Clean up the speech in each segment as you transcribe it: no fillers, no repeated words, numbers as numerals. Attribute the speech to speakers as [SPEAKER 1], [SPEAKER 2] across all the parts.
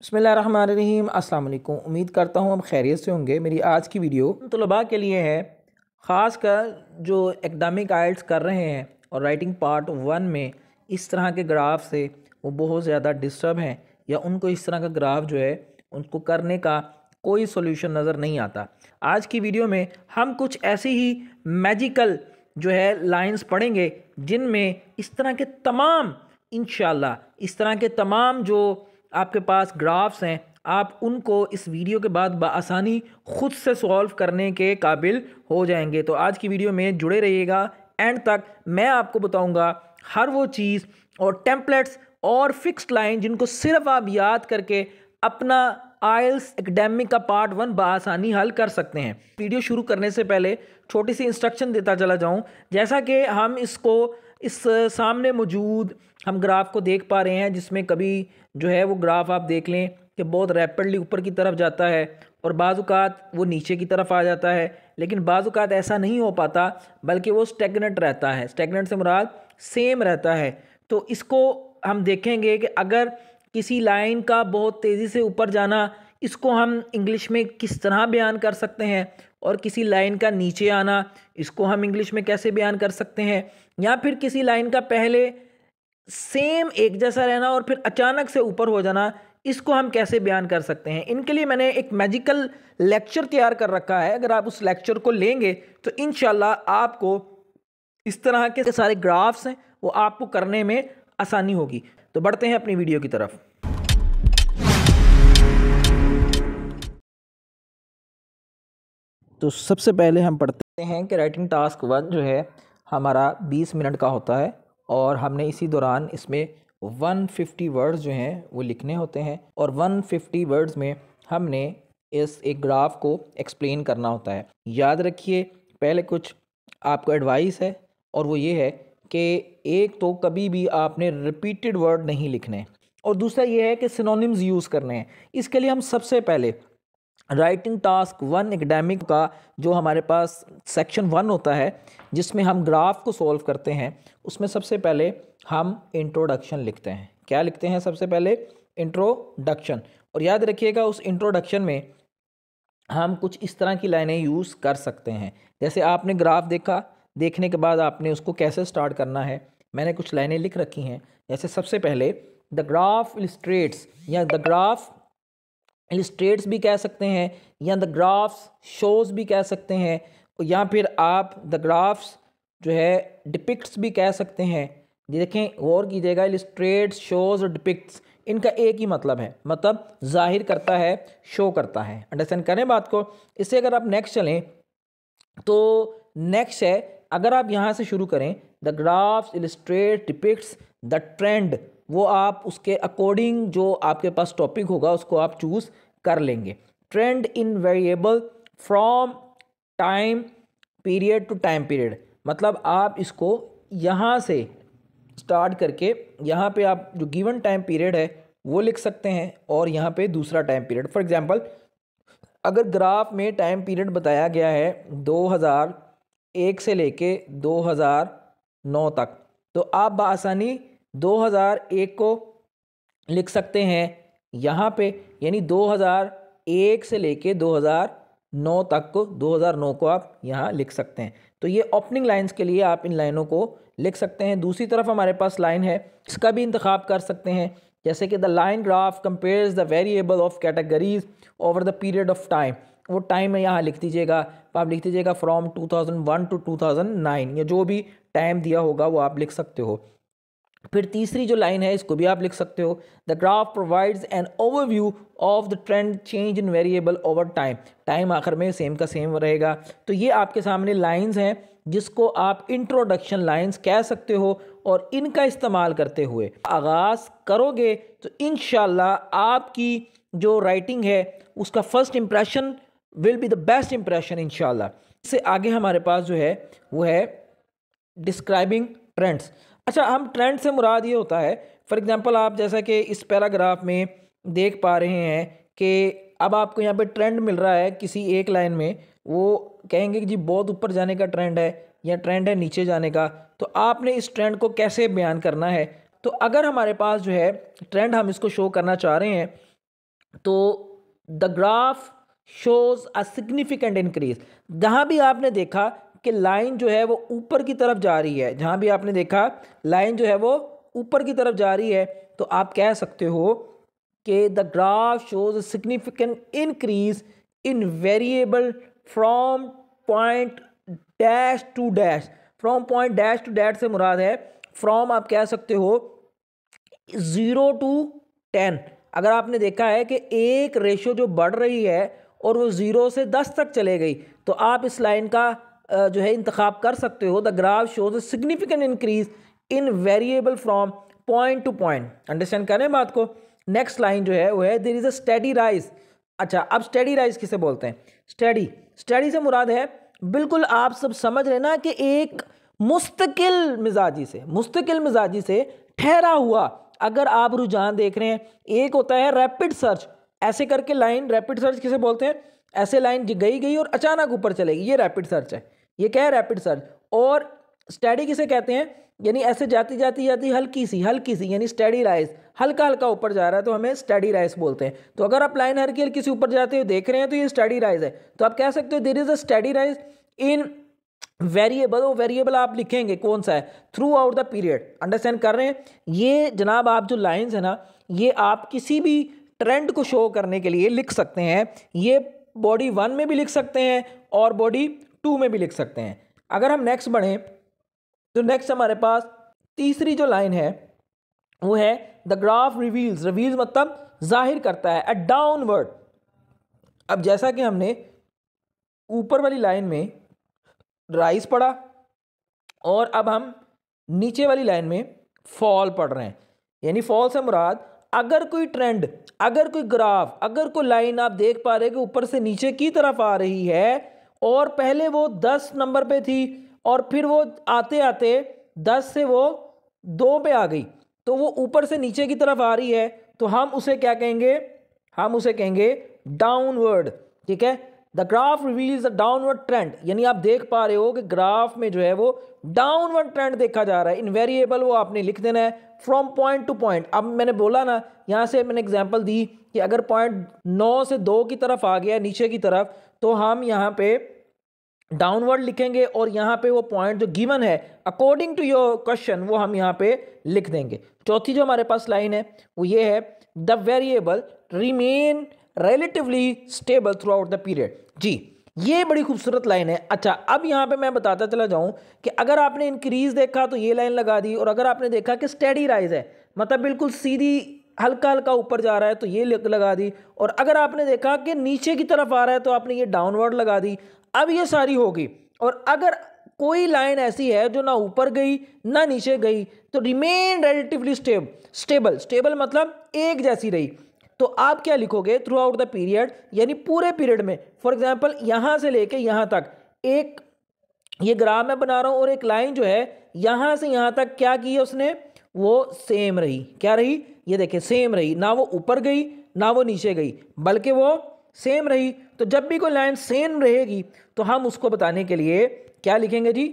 [SPEAKER 1] बिस्मिल्लाहिर्रहमानिर्रहीम। अस्सलाम वालेकुम। उम्मीद करता हूँ आप खैरियत से होंगे। मेरी आज की वीडियो तलबा के लिए है, ख़ास कर जो एकेडमिक आइल्स कर रहे हैं और राइटिंग पार्ट 1 में इस तरह के ग्राफ से वो बहुत ज़्यादा डिस्टर्ब हैं या उनको इस तरह का ग्राफ जो है उनको करने का कोई सोल्यूशन नज़र नहीं आता। आज की वीडियो में हम कुछ ऐसी ही मैजिकल जो है लाइंस पढ़ेंगे जिनमें इस तरह के तमाम इंशाल्लाह इस तरह के तमाम जो आपके पास ग्राफ्स हैं आप उनको इस वीडियो के बाद बआसानी ख़ुद से सॉल्व करने के काबिल हो जाएंगे। तो आज की वीडियो में जुड़े रहिएगा एंड तक। मैं आपको बताऊंगा हर वो चीज़ और टेम्पलेट्स और फिक्स्ड लाइन जिनको सिर्फ आप याद करके अपना आइल्स एकेडमिक का पार्ट 1 बआसानी हल कर सकते हैं। वीडियो शुरू करने से पहले छोटी सी इंस्ट्रक्शन देता चला जाऊं। जैसा कि हम इसको इस सामने मौजूद हम ग्राफ को देख पा रहे हैं, जिसमें कभी जो है वो ग्राफ आप देख लें कि बहुत रैपिडली ऊपर की तरफ जाता है और बाज़-औक़ात वो नीचे की तरफ आ जाता है, लेकिन बाज़-औक़ात ऐसा नहीं हो पाता बल्कि वो स्टैग्नेंट रहता है। स्टैग्नेंट से मुराद सेम रहता है। तो इसको हम देखेंगे कि अगर किसी लाइन का बहुत तेज़ी से ऊपर जाना, इसको हम इंग्लिश में किस तरह बयान कर सकते हैं, और किसी लाइन का नीचे आना, इसको हम इंग्लिश में कैसे बयान कर सकते हैं, या फिर किसी लाइन का पहले सेम एक जैसा रहना और फिर अचानक से ऊपर हो जाना, इसको हम कैसे बयान कर सकते हैं। इनके लिए मैंने एक मैजिकल लेक्चर तैयार कर रखा है। अगर आप उस लेक्चर को लेंगे तो इंशाल्लाह आपको इस तरह के सारे ग्राफ्स हैं वो आपको करने में आसानी होगी। तो बढ़ते हैं अपनी वीडियो की तरफ। तो सबसे पहले हम पढ़ते हैं कि राइटिंग टास्क 1 जो है हमारा 20 मिनट का होता है और हमने इसी दौरान इसमें 150 वर्ड्स जो हैं वो लिखने होते हैं, और 150 वर्ड्स में हमने इस एक ग्राफ को एक्सप्लेन करना होता है। याद रखिए, पहले कुछ आपको एडवाइस है और वो ये है कि एक तो कभी भी आपने रिपीटेड वर्ड नहीं लिखने, और दूसरा ये है कि सिनोनिम्स यूज़ करने हैं। इसके लिए हम सबसे पहले राइटिंग टास्क 1 एकेडमिक का जो हमारे पास सेक्शन 1 होता है जिसमें हम ग्राफ को सॉल्व करते हैं, उसमें सबसे पहले हम इंट्रोडक्शन लिखते हैं। क्या लिखते हैं? सबसे पहले इंट्रोडक्शन। और याद रखिएगा उस इंट्रोडक्शन में हम कुछ इस तरह की लाइनें यूज़ कर सकते हैं। जैसे आपने ग्राफ देखा, देखने के बाद आपने उसको कैसे स्टार्ट करना है, मैंने कुछ लाइनें लिख रखी हैं। जैसे सबसे पहले द ग्राफ इलस्ट्रेट्स, या द ग्राफ इलस्ट्रेट्स भी कह सकते हैं, या द ग्राफ्स शोज़ भी कह सकते हैं, या फिर आप द ग्राफ्स जो है डिपिक्ट्स भी कह सकते हैं। देखें, गौर कीजिएगा, इलस्ट्रेट्स, शोज़ और डिपिक्ट्स इनका एक ही मतलब है, मतलब जाहिर करता है, शो करता है। अंडरस्टैंड करें बात को। इससे अगर आप नेक्स्ट चलें तो नेक्स्ट है, अगर आप यहाँ से शुरू करें, the graphs illustrate depicts the trend, वो आप उसके अकॉर्डिंग जो आपके पास टॉपिक होगा उसको आप चूज़ कर लेंगे। Trend in variable from time period to time period, मतलब आप इसको यहाँ से स्टार्ट करके यहाँ पे आप जो गिवन टाइम पीरियड है वो लिख सकते हैं, और यहाँ पे दूसरा टाइम पीरियड। फॉर एग्जांपल, अगर ग्राफ में टाइम पीरियड बताया गया है 2001 से लेके 2009 तक, तो आप बआसानी 2001 को लिख सकते हैं यहाँ पे, यानी 2001 से लेके 2009 तक को, 2009 को आप यहाँ लिख सकते हैं। तो ये ओपनिंग लाइंस के लिए आप इन लाइनों को लिख सकते हैं। दूसरी तरफ हमारे पास लाइन है, इसका भी इंतखाब कर सकते हैं, जैसे कि the line graph compares the variable of categories over the period of time. वो टाइम है यहाँ लिख दीजिएगा, आप लिख दीजिएगा फ्रॉम 2001 टू 2009, या जो भी टाइम दिया होगा वो आप लिख सकते हो। फिर तीसरी जो लाइन है इसको भी आप लिख सकते हो, the graph provides an overview of the trend change in variable over time. Time आखिर में सेम का सेम रहेगा। तो ये आपके सामने लाइंस हैं जिसको आप इंट्रोडक्शन लाइंस कह सकते हो, और इनका इस्तेमाल करते हुए आगाज़ करोगे तो इंशाल्लाह आपकी जो राइटिंग है उसका first impression will be the best impression इंशाल्लाह। इससे आगे हमारे पास जो है वो है डिस्क्राइबिंग ट्रेंड्स। अच्छा, हम ट्रेंड से मुराद ये होता है, फॉर एग्जांपल आप जैसा कि इस पैराग्राफ में देख पा रहे हैं कि अब आपको यहाँ पे ट्रेंड मिल रहा है किसी एक लाइन में, वो कहेंगे कि जी बहुत ऊपर जाने का ट्रेंड है या ट्रेंड है नीचे जाने का। तो आपने इस ट्रेंड को कैसे बयान करना है। तो अगर हमारे पास जो है ट्रेंड हम इसको शो करना चाह रहे हैं तो the graph shows a significant increase. जहाँ भी आपने देखा कि लाइन जो है वो ऊपर की तरफ जा रही है, जहाँ भी आपने देखा लाइन जो है वो ऊपर की तरफ जा रही है, तो आप कह सकते हो कि the graph shows a significant increase in variable from point dash to dash. From point dash to dash से मुराद है, फ्रॉम आप कह सकते हो 0 टू 10। अगर आपने देखा है कि एक रेशो जो बढ़ रही है और वो 0 से 10 तक चले गई, तो आप इस लाइन का जो है इंतखाब कर सकते हो। The graph shows a significant increase in variable from point to point. Understand करें बात को। नेक्स्ट लाइन जो है वो है there is a steady rise. अच्छा, अब स्टेडी राइज किसे बोलते हैं? स्टेडी से मुराद है, बिल्कुल आप सब समझ रहे ना, कि एक मुस्तकिल मिजाजी से ठहरा हुआ अगर आप रुझान देख रहे हैं। एक होता है रैपिड सर्च, ऐसे करके लाइन, रैपिड सर्च किसे बोलते हैं? ऐसे लाइन गई और अचानक ऊपर चलेगी, ये रैपिड सर्च है। ये क्या है? Rapid search. और स्टेडी किसे कहते हैं? यानी ऐसे जाती हल्की सी यानी स्टेडी राइज, हल्का हल्का ऊपर जा रहा है तो हमें स्टेडी राइज बोलते हैं। तो अगर आप लाइन हल्की सी ऊपर जाते हुए देख रहे हैं तो ये स्टेडी राइज है। तो आप कह सकते हो there is a steady rise in variable. वो वेरिएबल आप लिखेंगे कौन सा है? Throughout the period. Understand कर रहे हैं? ये जनाब आप जो लाइंस है ना, ये आप किसी भी ट्रेंड को शो करने के लिए लिख सकते हैं। ये बॉडी 1 में भी लिख सकते हैं और बॉडी 2 में भी लिख सकते हैं। अगर हम नेक्स्ट बढ़ें तो नेक्स्ट हमारे पास तीसरी जो लाइन है वो है द ग्राफ रिवील्स मतलब जाहिर करता है अ डाउनवर्ड। अब जैसा कि हमने ऊपर वाली लाइन में राइज पढ़ा और अब हम नीचे वाली लाइन में फॉल पढ़ रहे हैं। यानी फॉल से मुराद अगर कोई ट्रेंड, अगर कोई ग्राफ, अगर कोई लाइन आप देख पा रहे हैं कि ऊपर से नीचे की तरफ आ रही है और पहले वो 10 नंबर पे थी और फिर वो आते आते 10 से वो 2 पे आ गई, तो वो ऊपर से नीचे की तरफ आ रही है, तो हम उसे क्या कहेंगे? हम उसे कहेंगे डाउनवर्ड। ठीक है, the graph reveals the downward trend. यानी आप देख पा रहे हो कि ग्राफ में जो है वो डाउनवर्ड ट्रेंड देखा जा रहा है। इन वेरिएबल वो आपने लिख देना है फ्रॉम पॉइंट टू पॉइंट। अब मैंने बोला ना, यहाँ से मैंने एग्जांपल दी कि अगर पॉइंट 9 से 2 की तरफ आ गया नीचे की तरफ, तो हम यहाँ पे डाउनवर्ड लिखेंगे और यहाँ पे वो पॉइंट जो गिवन है अकॉर्डिंग टू योर क्वेश्चन वो हम यहाँ पे लिख देंगे। चौथी जो हमारे पास लाइन है वो ये है the variable remain relatively stable throughout the period. जी, ये बड़ी खूबसूरत लाइन है। अच्छा, अब यहाँ पे मैं बताता चला जाऊँ कि अगर आपने इंक्रीज देखा तो ये लाइन लगा दी, और अगर आपने देखा कि स्टेडी राइज है मतलब बिल्कुल सीधी हल्का हल्का ऊपर जा रहा है तो ये लगा दी, और अगर आपने देखा कि नीचे की तरफ आ रहा है तो आपने ये डाउनवर्ड लगा दी। अब ये सारी होगी, और अगर कोई लाइन ऐसी है जो ना ऊपर गई ना नीचे गई तो रिमेन रिलेटिवली स्टेबल मतलब एक जैसी रही, तो आप क्या लिखोगे? थ्रू आउट द पीरियड, यानी पूरे पीरियड में। फॉर एग्जाम्पल यहाँ से लेके यहाँ तक एक ये ग्राफ मैं बना रहा हूँ और एक लाइन जो है यहाँ से यहाँ तक क्या की है उसने? वो सेम रही। क्या रही? ये देखिए सेम रही, ना वो ऊपर गई ना वो नीचे गई, बल्कि वो सेम रही। तो जब भी कोई लाइन सेम रहेगी तो हम उसको बताने के लिए क्या लिखेंगे जी?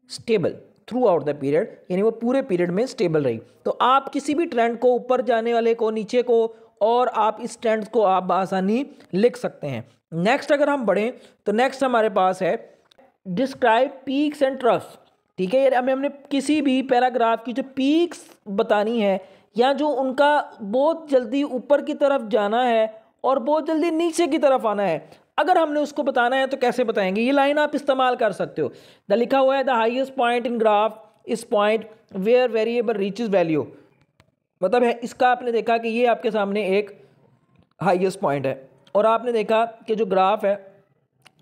[SPEAKER 1] Stable throughout the period, यानी वो पूरे पीरियड में स्टेबल रही। तो आप किसी भी ट्रेंड को, ऊपर जाने वाले को, नीचे को, और आप इस ट्रेंड को आप बआसानी लिख सकते हैं। नेक्स्ट अगर हम बढ़ें तो नेक्स्ट हमारे पास है डिस्क्राइब पीक्स एंड ट्रफ्स। ठीक है, यानी हमने किसी भी पैराग्राफ की जो पीक्स बतानी है या जो उनका बहुत जल्दी ऊपर की तरफ जाना है और बहुत जल्दी नीचे की तरफ आना है, अगर हमने उसको बताना है तो कैसे बताएंगे? ये लाइन आप इस्तेमाल कर सकते हो। द लिखा हुआ है the highest point in graph is point where variable reaches value, मतलब है इसका आपने देखा कि ये आपके सामने एक हाईएस्ट पॉइंट है और आपने देखा कि जो ग्राफ है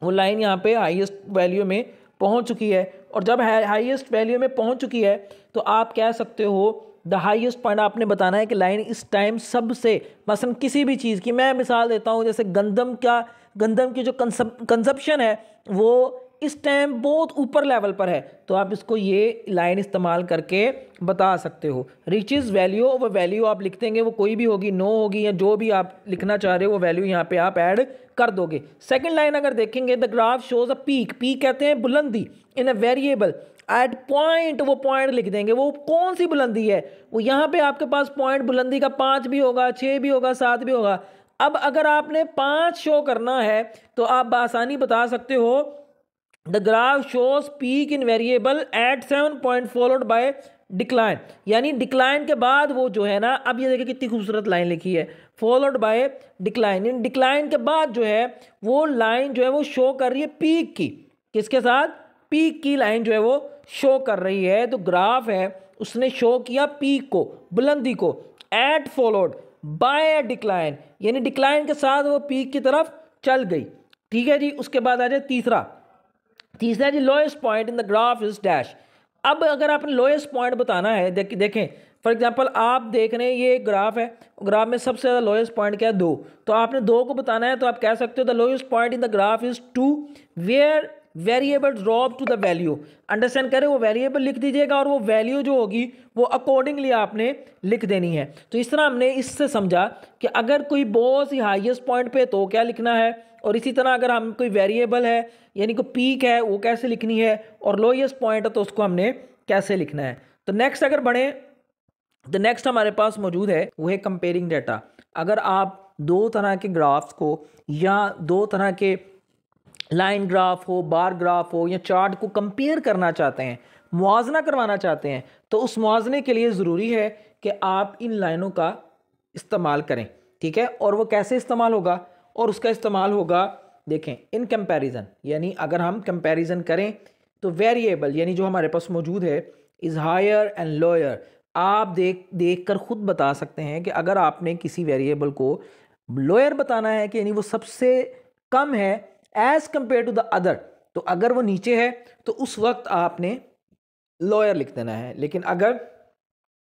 [SPEAKER 1] वो लाइन यहाँ पे हाईएस्ट वैल्यू में पहुँच चुकी है, और जब हाईएस्ट वैल्यू में पहुँच चुकी है तो आप कह सकते हो द हाईएस्ट पॉइंट आपने बताना है कि लाइन इस टाइम सबसे, मसलन किसी भी चीज़ की मैं मिसाल देता हूँ, जैसे गंदम की जो कंजप्शन है वो इस टाइम बहुत ऊपर लेवल पर है, तो आप इसको ये लाइन इस्तेमाल करके बता सकते हो। रीचेस वैल्यू, वो वैल्यू आप लिख देंगे, वो कोई भी होगी, नो होगी या जो भी आप लिखना चाह रहे हो वो वैल्यू यहाँ पे आप ऐड कर दोगे। सेकंड लाइन अगर देखेंगे the graph shows a peak कहते हैं बुलंदी इन अ वेरिएबल एट पॉइंट, वो पॉइंट लिख देंगे, वो कौन सी बुलंदी है? वो यहाँ पे आपके पास पॉइंट बुलंदी का 5 भी होगा, 6 भी होगा, 7 भी होगा। अब अगर आपने 5 शो करना है तो आप बासानी बता सकते हो the graph shows peak in variable eight 7 point followed by decline, यानी डिक्लाइन के बाद वो जो है ना, अब ये देखिए कितनी खूबसूरत लाइन लिखी है, followed by decline, in decline के बाद जो है वो लाइन जो है वो शो कर रही है पीक की, किसके साथ, पीक की लाइन जो है वो शो कर रही है। तो ग्राफ है उसने शो किया पीक को, बुलंदी को, एट फॉलोड बाय डिक्लाइन, यानी डिक्लाइन के साथ वो पीक की तरफ चल गई। ठीक है जी, उसके बाद आ जाए तीसरा जी, lowest point in the graph is dash. अब अगर आपने लोएस्ट पॉइंट बताना है, देखें फॉर एग्जांपल आप देख रहे हैं ये ग्राफ है, ग्राफ में सबसे ज़्यादा लोएस्ट पॉइंट क्या है, 2, तो आपने 2 को बताना है, तो आप कह सकते हो the lowest point in the graph is 2 where variable drop to the value. Understand करें, वो वेरिएबल लिख दीजिएगा और वो वैल्यू जो होगी वो अकॉर्डिंगली आपने लिख देनी है। तो इस तरह हमने इससे समझा कि अगर कोई बहुत ही हाईएस्ट पॉइंट पे तो क्या लिखना है, और इसी तरह अगर हम कोई वेरिएबल है यानी कोई पीक है वो कैसे लिखनी है, और लोएस्ट पॉइंट है तो उसको हमने कैसे लिखना है। तो नेक्स्ट अगर बढ़े तो नेक्स्ट हमारे पास मौजूद है वो है कंपेयरिंग डाटा। अगर आप 2 तरह के ग्राफ्स को या 2 तरह के लाइन ग्राफ हो, बार ग्राफ हो या चार्ट को कंपेयर करना चाहते हैं, मुआवजना करवाना चाहते हैं, तो उस मुआवजे के लिए ज़रूरी है कि आप इन लाइनों का इस्तेमाल करें। ठीक है, और वो कैसे इस्तेमाल होगा, और उसका इस्तेमाल होगा देखें इन कंपैरिजन, यानी अगर हम कंपैरिजन करें तो वेरिएबल यानी जो हमारे पास मौजूद है इज़ हायर एंड लोअर। आप देख कर ख़ुद बता सकते हैं कि अगर आपने किसी वेरिएबल को लोअर बताना है कि यानी वो सबसे कम है as compare to the other, तो अगर वो नीचे है तो उस वक्त आपने लोअर लिख देना है, लेकिन अगर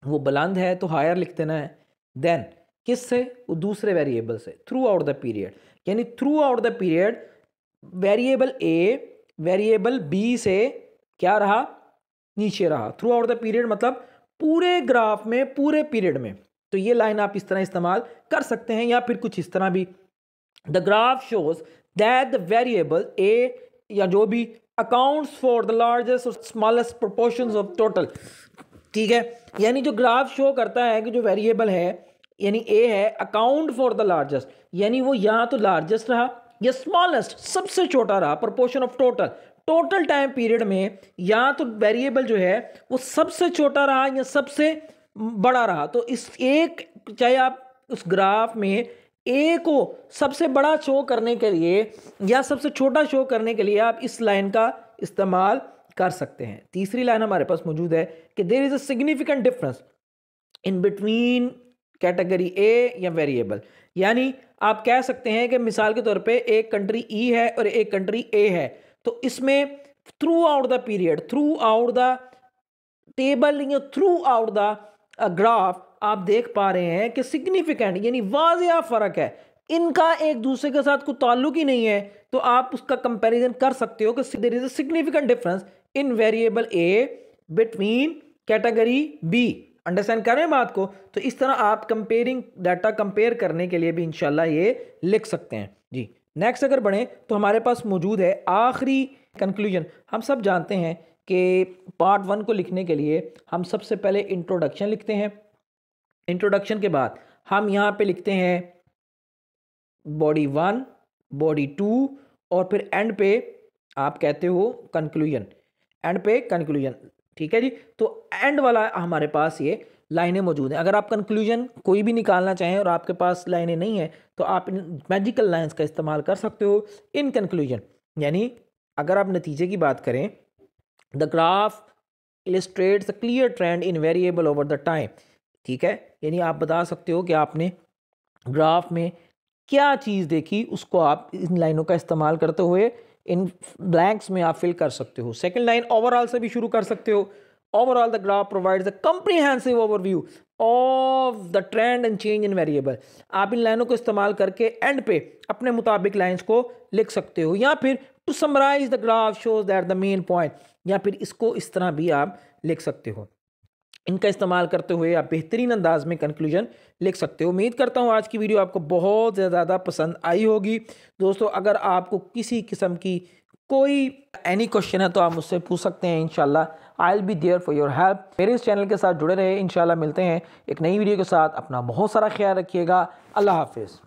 [SPEAKER 1] वो बुलंद है तो हायर लिख देना है। देन किससे, वो दूसरे वेरिएबल से, थ्रू आउट द पीरियड, यानी throughout the period variable A variable B से क्या रहा, नीचे रहा। थ्रू आउट द पीरियड मतलब पूरे ग्राफ में, पूरे पीरियड में। तो ये लाइन आप इस तरह इस्तेमाल कर सकते हैं, या फिर कुछ इस तरह भी, the graph shows that the variable A या जो भी अकाउंट्स फॉर द लार्जेस्ट और स्मॉलेस्ट प्रोपोर्शंस ऑफ टोटल। ठीक है, यानी जो ग्राफ शो करता है कि जो वेरिएबल है यानी ए है, अकाउंट फॉर द लार्जेस्ट, यानी वो या तो लार्जेस्ट रहा या स्मॉलेस्ट सबसे छोटा रहा, proportion of total time period में, या तो वेरिएबल जो है वो सबसे छोटा रहा या सबसे बड़ा रहा। तो इस एक, चाहे आप उस ग्राफ में ए को सबसे बड़ा शो करने के लिए या सबसे छोटा शो करने के लिए आप इस लाइन का इस्तेमाल कर सकते हैं। तीसरी लाइन हमारे पास मौजूद है कि there is a significant difference in between category A या वेरिएबल, यानी आप कह सकते हैं कि मिसाल के तौर पे एक कंट्री ई है और एक कंट्री ए है, तो इसमें through out the period, through out the table या थ्रू आउट द ग्राफ आप देख पा रहे हैं कि सिग्निफिकेंट यानी वाज़िया फ़र्क है, इनका एक दूसरे के साथ कोई ताल्लुक ही नहीं है, तो आप उसका कंपैरिजन कर सकते हो कि there is a significant difference in variable A between category B. Understand कर रहे हैं बात को? तो इस तरह आप कंपेयरिंग डाटा कंपेयर करने के लिए भी इंशाल्लाह ये लिख सकते हैं जी। नेक्स्ट अगर बढ़ें तो हमारे पास मौजूद है आखिरी कंक्लूजन। हम सब जानते हैं कि पार्ट 1 को लिखने के लिए हम सबसे पहले इंट्रोडक्शन लिखते हैं, इंट्रोडक्शन के बाद हम यहाँ पे लिखते हैं बॉडी 1, बॉडी 2 और फिर एंड पे आप कहते हो कंक्लूजन, एंड पे कंक्लूजन। ठीक है जी, तो एंड वाला हमारे पास ये लाइनें मौजूद हैं। अगर आप कंक्लूजन कोई भी निकालना चाहें और आपके पास लाइनें नहीं हैं तो आप इन मैजिकल लाइंस का इस्तेमाल कर सकते हो इन कंक्लूजन। यानी अगर आप नतीजे की बात करें, the graph illustrates a clear trend in variable over the time. ठीक है, यानी आप बता सकते हो कि आपने ग्राफ में क्या चीज़ देखी, उसको आप इन लाइनों का इस्तेमाल करते हुए इन ब्लैंक्स में आप फिल कर सकते हो। सेकंड लाइन ओवरऑल से भी शुरू कर सकते हो। Overall the graph provides a comprehensive overview of the trend and change in variable. आप इन लाइनों को इस्तेमाल करके एंड पे अपने मुताबिक लाइंस को लिख सकते हो, या फिर to summarize the graph shows that the main point, या फिर इसको इस तरह भी आप लिख सकते हो। इनका इस्तेमाल करते हुए आप बेहतरीन अंदाज में कंक्लूजन लिख सकते हो। उम्मीद करता हूँ आज की वीडियो आपको बहुत ज़्यादा पसंद आई होगी। दोस्तों, अगर आपको किसी किस्म की कोई एनी क्वेश्चन है तो आप मुझसे पूछ सकते हैं। इंशाल्लाह I will be there for your help. मेरे इस चैनल के साथ जुड़े रहे। इंशाल्लाह मिलते हैं एक नई वीडियो के साथ। अपना बहुत सारा ख्याल रखिएगा। अल्लाह हाफिज़।